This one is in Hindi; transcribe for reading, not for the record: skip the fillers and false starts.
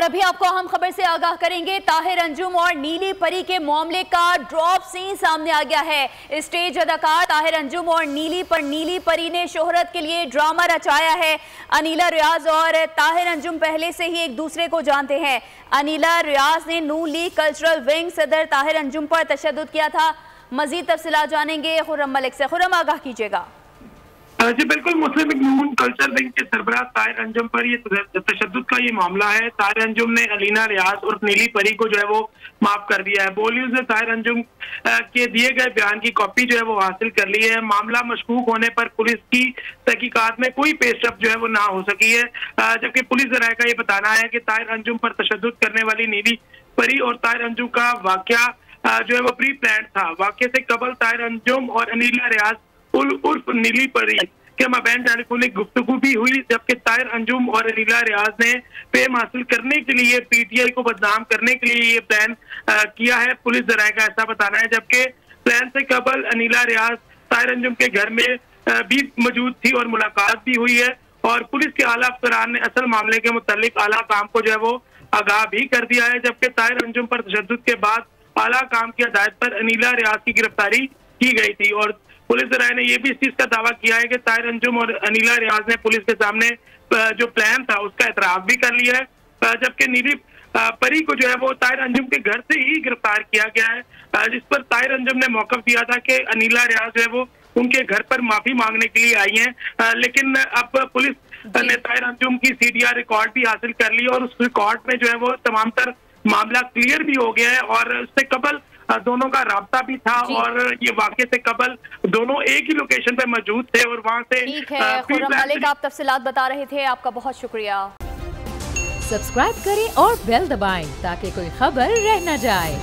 और अभी आपको अहम खबर से आगाह करेंगे। ताहिर अंजुम और नीली परी के मामले का ड्रॉप सीन सामने आ गया है। स्टेज अदाकार ताहिर अंजुम और नीली परी ने शोहरत के लिए ड्रामा रचाया है। अनीला रियाज और ताहिर अंजुम पहले से ही एक दूसरे को जानते हैं। अनीला रियाज ने नून लीग कल्चरल विंग सदर ताहिर अंजुम पर तशद्दुद किया था। मजीद तफसीलात जानेंगे खुर्रम मलिक से। खुर्रम, आगाह कीजिएगा। जी बिल्कुल, मुस्लिम लीग नून कल्चर विंग के सरबराह ताहिर अंजुम पर ये तशद्दुद का ये मामला है। ताहिर अंजुम ने अलीना रियाज और नीली परी को जो है वो माफ कर दिया है। बोल न्यूज ने ताहिर अंजुम के दिए गए बयान की कॉपी जो है वो हासिल कर ली है। मामला मशकूक होने पर पुलिस की तहकीकात में कोई पेशरफ जो है वो ना हो सकी है, जबकि पुलिस जराये का ये बताना है कि ताहिर अंजुम पर तशद्दुद करने वाली नीली परी और ताहिर अंजुम का वाकया जो है वो प्री प्लान था। वाकये से कबल ताहिर अंजुम और अनीला रियाज उर्फ नीली परी के माबैन टेलीफोनिक गुफ्तगू भी हुई, जबकि ताहिर अंजुम और अनीला रियाज ने फेम हासिल करने के लिए पीटीआई को बदनाम करने के लिए ये प्लान किया है। पुलिस जराये का ऐसा बताना है, जबकि प्लान से कबल अनीला रियाज ताहिर अंजुम के घर में भी मौजूद थी और मुलाकात भी हुई है। और पुलिस के आला अफसरान ने असल मामले के मुतालिक आला काम को जो है वो आगाह भी कर दिया है, जबकि ताहिर अंजुम पर तशद्दुद के बाद आला काम की हदायत पर अनीला रियाज की गिरफ्तारी की गई थी। और पुलिस जराये ने यह भी इस चीज का दावा किया है कि ताहिर अंजुम और अनीला रियाज ने पुलिस के सामने जो प्लान था उसका एतराफ भी कर लिया है, जबकि नीली परी को जो है वो ताहिर अंजुम के घर से ही गिरफ्तार किया गया है, जिस पर ताहिर अंजुम ने मौक़िफ़ दिया था कि अनीला रियाज जो है वो उनके घर पर माफी मांगने के लिए आई हैं। लेकिन अब पुलिस ने ताहिर अंजुम की सीडीआर रिकॉर्ड भी हासिल कर ली और उस रिकॉर्ड में जो है वो तमाम तर मामला क्लियर भी हो गया है। और उससे कबल दोनों का राब्ता भी था और ये वाकये से कबल दोनों एक ही लोकेशन पे मौजूद थे और वहां से ठीक है। खुर्रम मलिक, आप तफसीलात बता रहे थे, आपका बहुत शुक्रिया। सब्सक्राइब करें और बेल दबाएं ताकि कोई खबर रह न जाए।